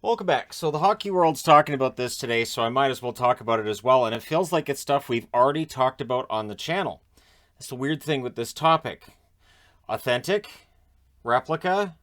Welcome back. So the hockey world's talking about this today, so I might as well talk about it as well. And it feels like it's stuff we've already talked about on the channel. That's the weird thing with this topic. Authentic, replica,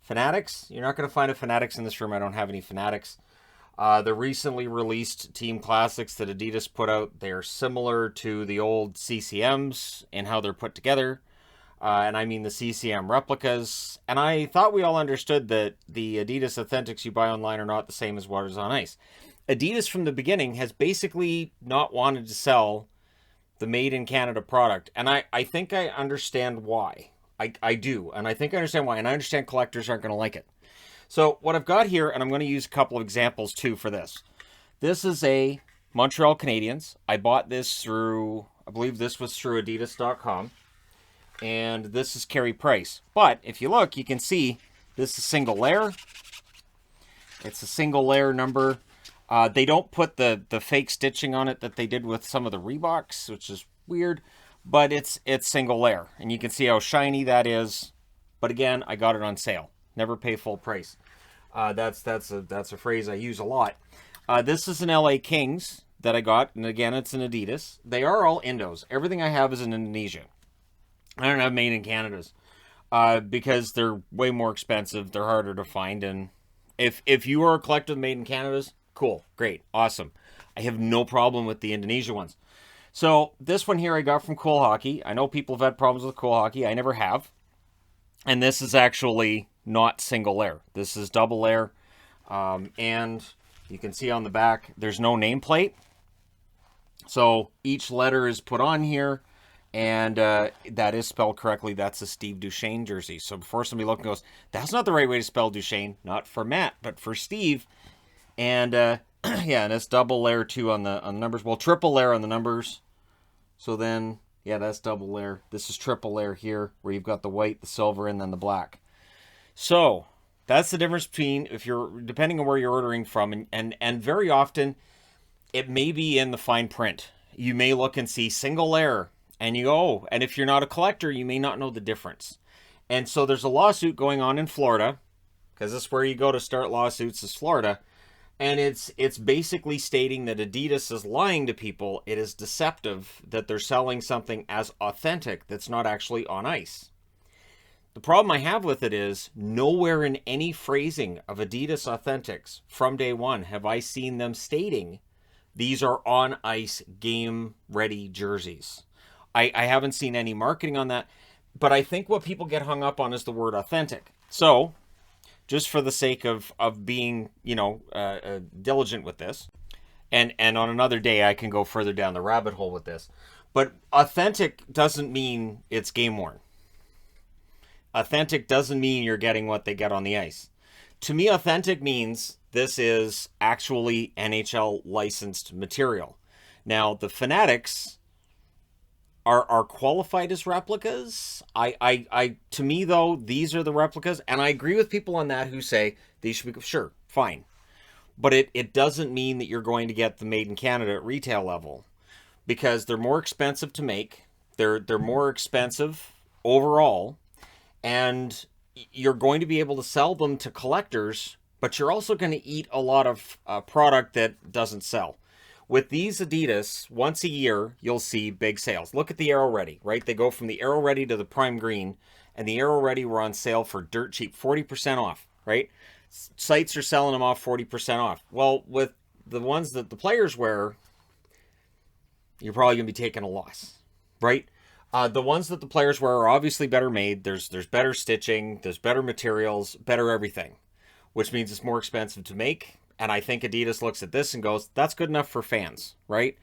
Fanatics. You're not going to find a Fanatics in this room. I don't have any Fanatics. The recently released Team Classics that Adidas put out, they're similar to the old CCMs in how they're put together. And I mean the CCM replicas. And I thought we all understood that the Adidas Authentics you buy online are not the same as what is on ice. Adidas from the beginning has basically not wanted to sell the made in Canada product. And I think I understand why. I do. And I think I understand why. And I understand collectors aren't going to like it. So what I've got here, and I'm going to use a couple of examples too for this. This is a Montreal Canadiens. I bought this through, I believe this was through Adidas.com. And this is carry price. But if you look, you can see this is single layer. It's a single layer number. They don't put the fake stitching on it that they did with some of the Reeboks, which is weird. But it's single layer. And you can see how shiny that is. But again, I got it on sale. Never pay full price. That's a phrase I use a lot. This is an LA Kings that I got. And again, it's an Adidas. They are all Indos. Everything I have is in Indonesia. I don't have made in Canada's because they're way more expensive. They're harder to find. And if you are a collector of made in Canada's, cool, great, awesome. I have no problem with the Indonesia ones. So this one here I got from Cool Hockey. I know people have had problems with Cool Hockey. I never have. And this is actually not single layer. This is double layer. And you can see on the back, there's no nameplate. So each letter is put on here. And that is spelled correctly. That's a Steve Duchesne jersey. So before somebody looks and goes, that's not the right way to spell Duchesne. Not for Matt, but for Steve. And yeah, and it's double layer too on the numbers. Well, triple layer on the numbers. So then, yeah, that's double layer. This is triple layer here, where you've got the white, the silver, and then the black. So that's the difference between depending on where you're ordering from, and very often it may be in the fine print. You may look and see single layer. And you go, oh, and if you're not a collector, you may not know the difference. And so there's a lawsuit going on in Florida, because that's where you go to start lawsuits is Florida. And it's basically stating that Adidas is lying to people. It is deceptive that they're selling something as authentic that's not actually on ice. The problem I have with it is nowhere in any phrasing of Adidas Authentics from day one have I seen them stating these are on ice game ready jerseys. I haven't seen any marketing on that, but I think what people get hung up on is the word authentic. So, just for the sake of being, diligent with this, and on another day I can go further down the rabbit hole with this, but authentic doesn't mean it's game worn. Authentic doesn't mean you're getting what they get on the ice. To me, authentic means this is actually NHL licensed material. Now, the Fanatics are qualified as replicas. To me though, these are the replicas, and I agree with people on that who say these should be sure, fine, but it doesn't mean that you're going to get the made in Canada at retail level, because they're more expensive to make. They're more expensive overall, and you're going to be able to sell them to collectors, but you're also going to eat a lot of product that doesn't sell. With these Adidas, once a year, you'll see big sales. Look at the Aero Ready, right? They go from the Aero Ready to the Prime Green, and the Aero Ready were on sale for dirt cheap, 40% off, right? Sites are selling them off 40% off. Well, with the ones that the players wear, you're probably going to be taking a loss, right? The ones that the players wear are obviously better made. There's better stitching, there's better materials, better everything, which means it's more expensive to make. And I think Adidas looks at this and goes, that's good enough for fans, right?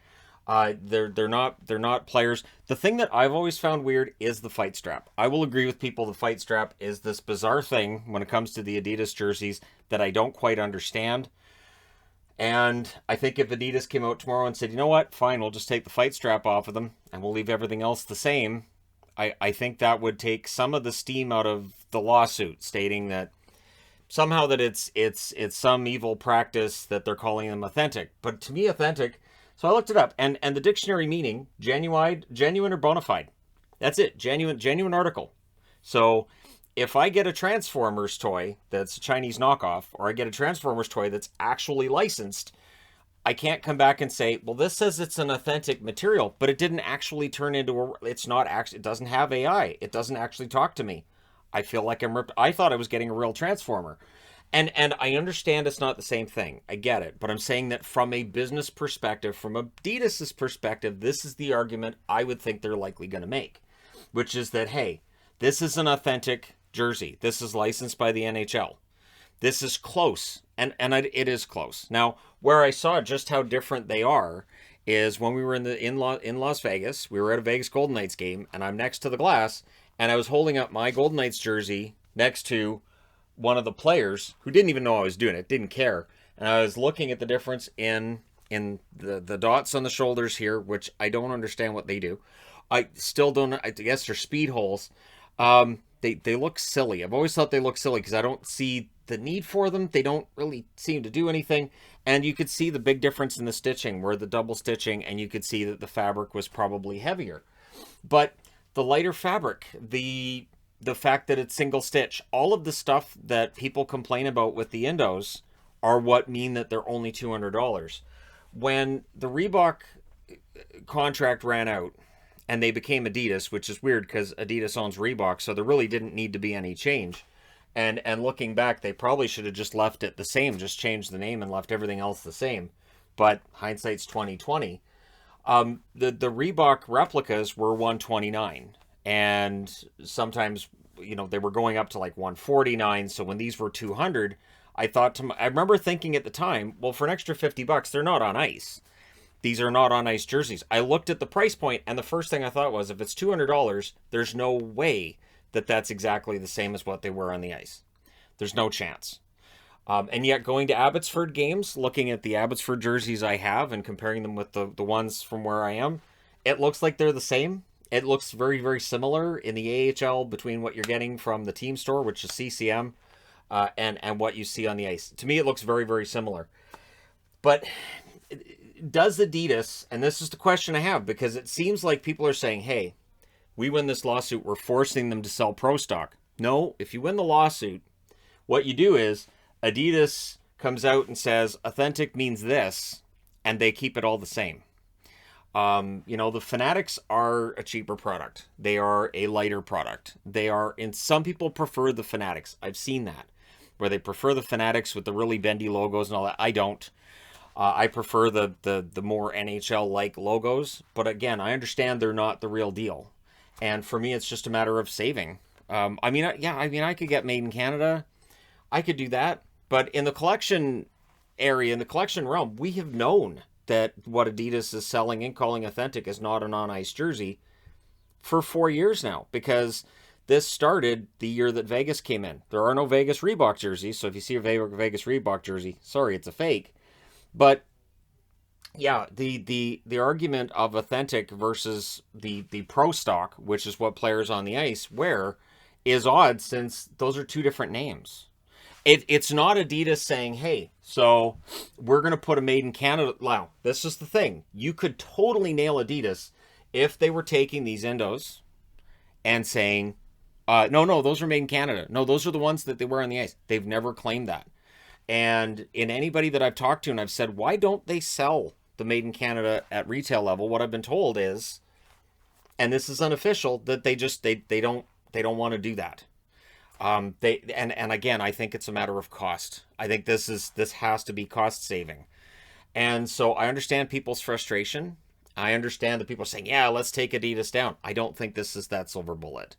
They're not players. The thing that I've always found weird is the fight strap. I will agree with people the fight strap is this bizarre thing when it comes to the Adidas jerseys that I don't quite understand. And I think if Adidas came out tomorrow and said, you know what, fine, we'll just take the fight strap off of them and we'll leave everything else the same, I think that would take some of the steam out of the lawsuit, stating that somehow that it's some evil practice that they're calling them authentic. But to me, authentic, so I looked it up, and the dictionary meaning, genuine or bona fide. That's it, genuine article. So if I get a Transformers toy that's a Chinese knockoff, or I get a Transformers toy that's actually licensed, I can't come back and say, well, this says it's an authentic material, but it didn't actually turn into a, it's not actually, it doesn't have AI. It doesn't actually talk to me. I feel like I'm ripped. I thought I was getting a real Transformer. And I understand it's not the same thing. I get it. But I'm saying that from a business perspective, from Adidas's perspective, this is the argument I would think they're likely going to make, which is that, hey, this is an authentic jersey. This is licensed by the NHL. This is close, and it is close. Now, where I saw just how different they are is when we were in Las Vegas. We were at a Vegas Golden Knights game, and I'm next to the glass, and I was holding up my Golden Knights jersey next to one of the players who didn't even know I was doing it, didn't care, and I was looking at the difference in the dots on the shoulders here, which I don't understand what they do. I still don't. I guess they're speed holes. They look silly. I've always thought they look silly because I don't see the need for them. They don't really seem to do anything. And you could see the big difference in the stitching, where the double stitching, and you could see that the fabric was probably heavier. But the lighter fabric, the fact that it's single stitch, all of the stuff that people complain about with the Indos are what mean that they're only $200. When the Reebok contract ran out and they became Adidas, which is weird because Adidas owns Reebok, so there really didn't need to be any change. And looking back, they probably should have just left it the same, just changed the name and left everything else the same. But hindsight's 2020. The Reebok replicas were $129, and sometimes, you know, they were going up to like $149. So when these were $200, I remember thinking at the time, well, for an extra $50, they're not on ice. These are not on ice jerseys. I looked at the price point, and the first thing I thought was, if it's $200, there's no way that that's exactly the same as what they were on the ice. There's no chance. And yet, going to Abbotsford games, looking at the Abbotsford jerseys I have and comparing them with the ones from where I am, it looks like they're the same. It looks very, very similar in the AHL between what you're getting from the team store, which is CCM, and what you see on the ice. To me, it looks very, very similar. But does Adidas, and this is the question I have, because it seems like people are saying, hey, we win this lawsuit, we're forcing them to sell pro stock. No, if you win the lawsuit, what you do is Adidas comes out and says authentic means this, and they keep it all the same. You know, the Fanatics are a cheaper product. They are a lighter product. And some people prefer the Fanatics. I've seen that, where they prefer the Fanatics with the really bendy logos and all that. I don't. I prefer the more NHL-like logos. But again, I understand they're not the real deal. And for me, it's just a matter of saving. I could get made in Canada. I could do that. But in the collection area, in the collection realm, we have known that what Adidas is selling and calling authentic is not an on-ice jersey for 4 years now. Because this started the year that Vegas came in. There are no Vegas Reebok jerseys. So if you see a Vegas Reebok jersey, sorry, it's a fake. But yeah, the argument of authentic versus the pro stock, which is what players on the ice wear, is odd, since those are two different names. It's not Adidas saying, hey, so we're going to put a made in Canada. Wow, this is the thing. You could totally nail Adidas if they were taking these Indos and saying, no, those are made in Canada. No, those are the ones that they wear on the ice. They've never claimed that. And in anybody that I've talked to and I've said, why don't they sell the made in Canada at retail level? What I've been told is, and this is unofficial, that they don't want to do that. And again, I think it's a matter of cost. I think this has to be cost saving. And so I understand people's frustration. I understand that people are saying, yeah, let's take Adidas down. I don't think this is that silver bullet.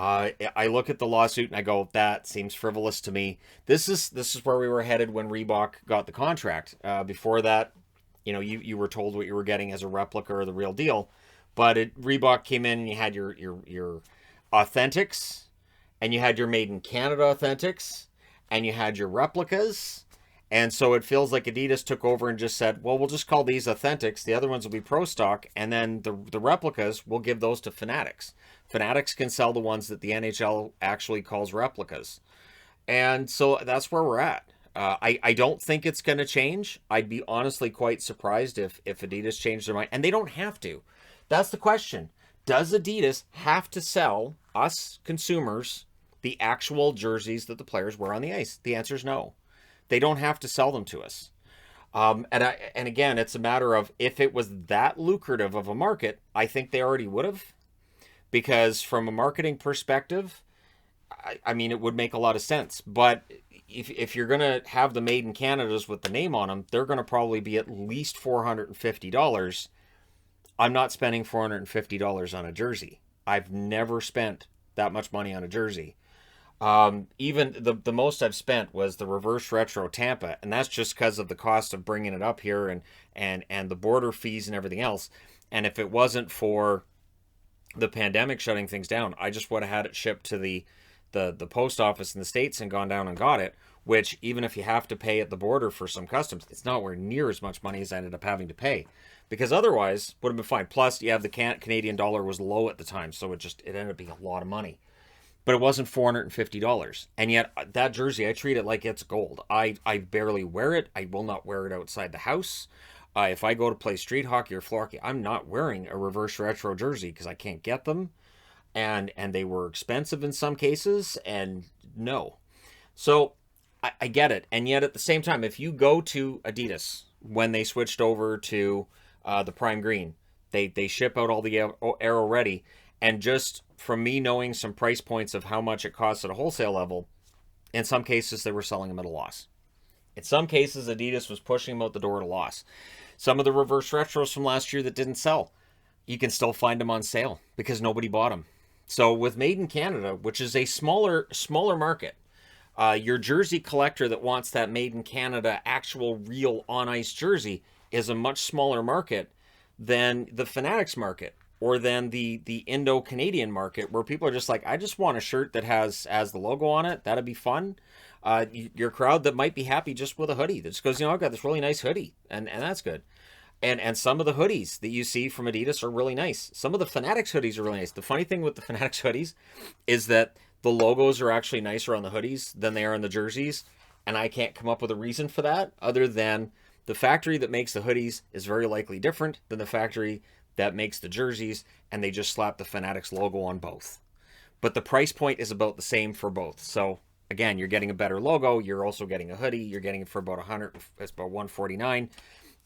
I look at the lawsuit and I go, that seems frivolous to me. This is where we were headed when Reebok got the contract. Before that, you know, you were told what you were getting as a replica or the real deal. But Reebok came in and you had your authentics, and you had your made in Canada authentics, and you had your replicas. And so it feels like Adidas took over and just said, well, we'll just call these authentics. The other ones will be pro stock. And then the replicas, we'll give those to Fanatics. Fanatics can sell the ones that the NHL actually calls replicas. And so that's where we're at. I don't think it's going to change. I'd be honestly quite surprised if Adidas changed their mind. And they don't have to. That's the question. Does Adidas have to sell us consumers the actual jerseys that the players wear on the ice? The answer is no. They don't have to sell them to us. And again, it's a matter of if it was that lucrative of a market, I think they already would have. Because from a marketing perspective, I mean, it would make a lot of sense. But if you're going to have the Made in Canadas with the name on them, they're going to probably be at least $450. I'm not spending $450 on a jersey. I've never spent that much money on a jersey. Even the most I've spent was the reverse retro Tampa, and that's just because of the cost of bringing it up here and the border fees and everything else. And if it wasn't for the pandemic shutting things down, I just would have had it shipped to the post office in the States and gone down and got it, which even if you have to pay at the border for some customs, it's nowhere near as much money as I ended up having to pay, because otherwise would have been fine. Plus, you have the Canadian dollar was low at the time, so it ended up being a lot of money. But it wasn't $450. And yet that jersey, I treat it like it's gold. I barely wear it. I will not wear it outside the house. If I go to play street hockey or floor hockey, I'm not wearing a reverse retro jersey because I can't get them. And they were expensive in some cases. And no. So I get it. And yet at the same time, if you go to Adidas, when they switched over to the Prime Green, they ship out all the Aero Ready. And just from me knowing some price points of how much it costs at a wholesale level, in some cases they were selling them at a loss. In some cases, Adidas was pushing them out the door at a loss. Some of the reverse retros from last year that didn't sell, you can still find them on sale because nobody bought them. So with Made in Canada, which is a smaller market, your jersey collector that wants that Made in Canada actual real on-ice jersey is a much smaller market than the Fanatics market, or than the Indo-Canadian market, where people are just like, I just want a shirt that has the logo on it. That'd be fun. Your crowd that might be happy just with a hoodie that just goes, I've got this really nice hoodie, and that's good. And some of the hoodies that you see from Adidas are really nice. Some of the Fanatics hoodies are really nice. The funny thing with the Fanatics hoodies is that the logos are actually nicer on the hoodies than they are on the jerseys, and I can't come up with a reason for that other than the factory that makes the hoodies is very likely different than the factory that makes the jerseys, and they just slap the Fanatics logo on both. But the price point is about the same for both. So again, you're getting a better logo. You're also getting a hoodie. You're getting it for about it's about $149.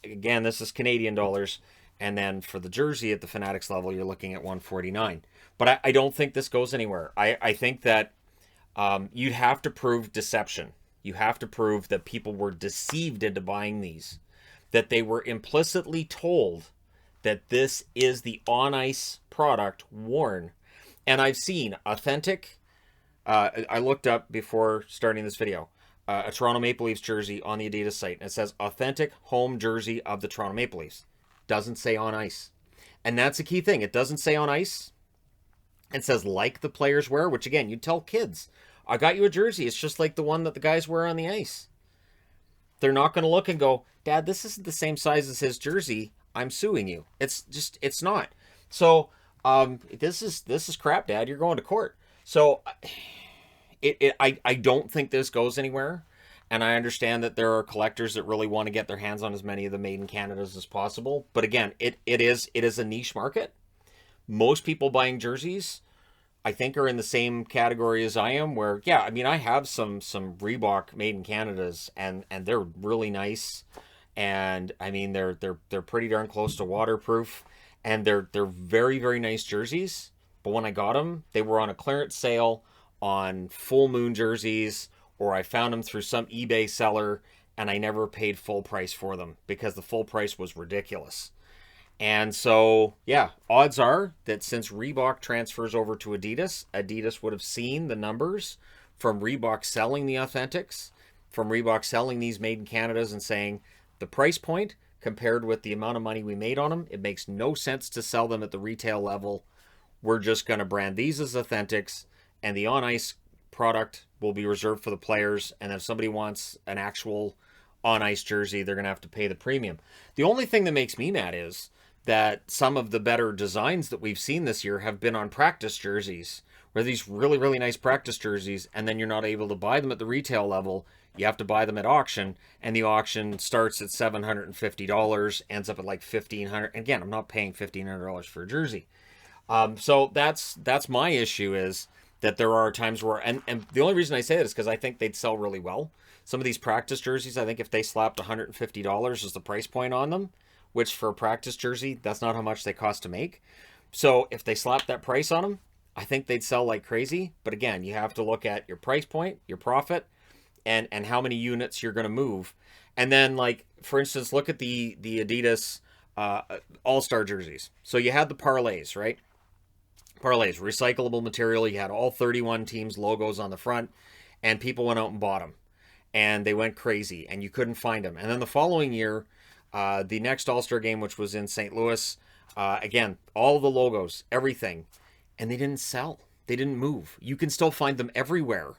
Again, this is Canadian dollars. And then for the jersey at the Fanatics level, you're looking at $149. But I don't think this goes anywhere. I think that you'd have to prove deception. You have to prove that people were deceived into buying these, that they were implicitly told that this is the on-ice product worn. And I've seen authentic, I looked up before starting this video, a Toronto Maple Leafs jersey on the Adidas site, and it says authentic home jersey of the Toronto Maple Leafs. Doesn't say on ice. And that's a key thing. It doesn't say on ice. It says like the players wear, which again, you tell kids, I got you a jersey. It's just like the one that the guys wear on the ice. They're not going to look and go, Dad, this isn't the same size as his jersey. I'm suing you. It's not. So this is crap, Dad. You're going to court. So I don't think this goes anywhere. And I understand that there are collectors that really want to get their hands on as many of the Made in Canadas as possible. But again, it is a niche market. Most people buying jerseys, I think, are in the same category as I am, where, yeah, I mean, I have some Reebok Made in Canadas, and they're really nice. And I mean, they're pretty darn close to waterproof, and they're very, very nice jerseys. But when I got them, they were on a clearance sale on full moon jerseys, or I found them through some eBay seller, and I never paid full price for them because the full price was ridiculous. And so, yeah, odds are that since Reebok transfers over to Adidas, Adidas would have seen the numbers from Reebok selling the Authentics, from Reebok selling these Made in Canadas, and saying, the price point compared with the amount of money we made on them, it makes no sense to sell them at the retail level. We're just going to brand these as Authentics, and the on-ice product will be reserved for the players. And if somebody wants an actual on-ice jersey, they're going to have to pay the premium. The only thing that makes me mad is that some of the better designs that we've seen this year have been on practice jerseys, where these really, really nice practice jerseys, and then you're not able to buy them at the retail level. You have to buy them at auction, and the auction starts at $750, ends up at like $1,500. Again, I'm not paying $1,500 for a jersey. So that's my issue is that there are times where, and the only reason I say that is because I think they'd sell really well. Some of these practice jerseys, I think if they slapped $150 as the price point on them, which for a practice jersey, that's not how much they cost to make. So if they slapped that price on them, I think they'd sell like crazy. But again, you have to look at your price point, your profit, and how many units you're going to move. And then, like, for instance, look at the Adidas All-Star jerseys. So you had the parlays, right? Parlays, recyclable material. You had all 31 teams' logos on the front, and people went out and bought them. And they went crazy, and you couldn't find them. And then the following year, the next All-Star game, which was in St. Louis, again, all the logos, everything, and they didn't sell. They didn't move. You can still find them everywhere.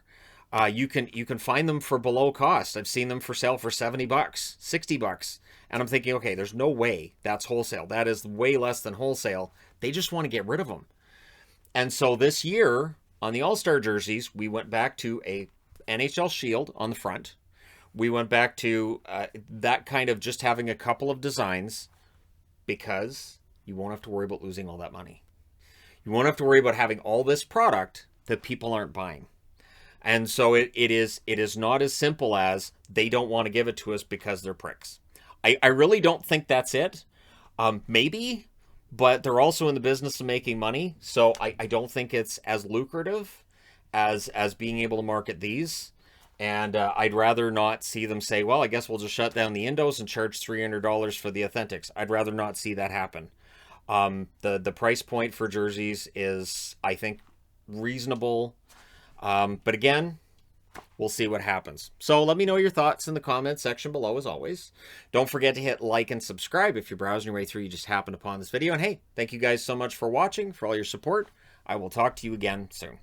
You can find them for below cost. I've seen them for sale for $70, $60. And I'm thinking, okay, there's no way that's wholesale. That is way less than wholesale. They just want to get rid of them. And so this year, on the All-Star jerseys, we went back to a NHL shield on the front. We went back to that kind of just having a couple of designs, because you won't have to worry about losing all that money. You won't have to worry about having all this product that people aren't buying. And so it is not as simple as they don't want to give it to us because they're pricks. I really don't think that's it. Maybe, but they're also in the business of making money. So I don't think it's as lucrative as being able to market these. And I'd rather not see them say, well, I guess we'll just shut down the Indos and charge $300 for the Authentics. I'd rather not see that happen. The price point for jerseys is, I think, reasonable. But again, we'll see what happens. So let me know your thoughts in the comments section below, as always. Don't forget to hit like and subscribe if you're browsing your way through, you just happened upon this video. And hey, thank you guys so much for watching, for all your support. I will talk to you again soon.